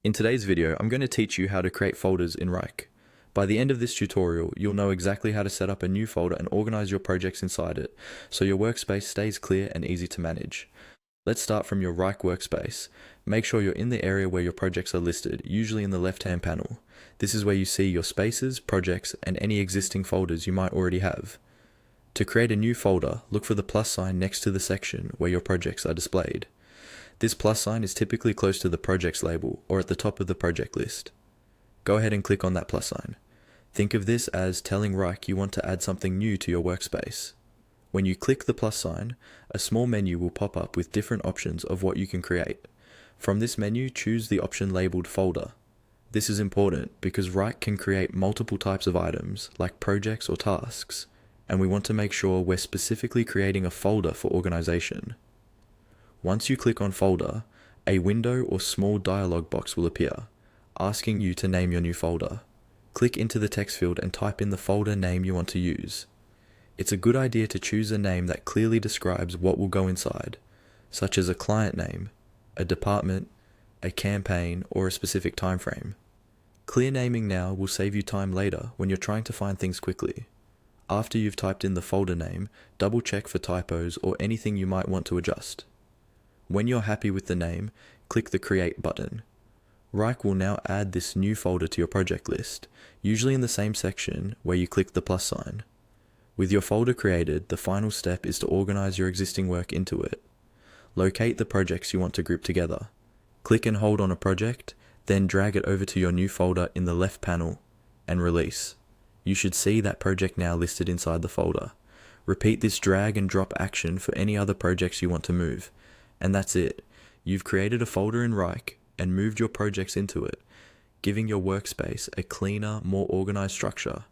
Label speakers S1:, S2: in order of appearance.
S1: In today's video, I'm going to teach you how to create folders in Wrike. By the end of this tutorial, you'll know exactly how to set up a new folder and organize your projects inside it, so your workspace stays clear and easy to manage. Let's start from your Wrike workspace. Make sure you're in the area where your projects are listed, usually in the left-hand panel. This is where you see your spaces, projects, and any existing folders you might already have. To create a new folder, look for the plus sign next to the section where your projects are displayed. This plus sign is typically close to the projects label or at the top of the project list. Go ahead and click on that plus sign. Think of this as telling Wrike you want to add something new to your workspace. When you click the plus sign, a small menu will pop up with different options of what you can create. From this menu, choose the option labeled folder. This is important because Wrike can create multiple types of items like projects or tasks, and we want to make sure we're specifically creating a folder for organization. Once you click on folder, a window or small dialog box will appear, asking you to name your new folder. Click into the text field and type in the folder name you want to use. It's a good idea to choose a name that clearly describes what will go inside, such as a client name, a department, a campaign, or a specific time frame. Clear naming now will save you time later when you're trying to find things quickly. After you've typed in the folder name, double check for typos or anything you might want to adjust. When you're happy with the name, click the Create button. Wrike will now add this new folder to your project list, usually in the same section where you click the plus sign. With your folder created, the final step is to organize your existing work into it. Locate the projects you want to group together. Click and hold on a project, then drag it over to your new folder in the left panel, and release. You should see that project now listed inside the folder. Repeat this drag and drop action for any other projects you want to move. And that's it. You've created a folder in Wrike and moved your projects into it, giving your workspace a cleaner, more organized structure.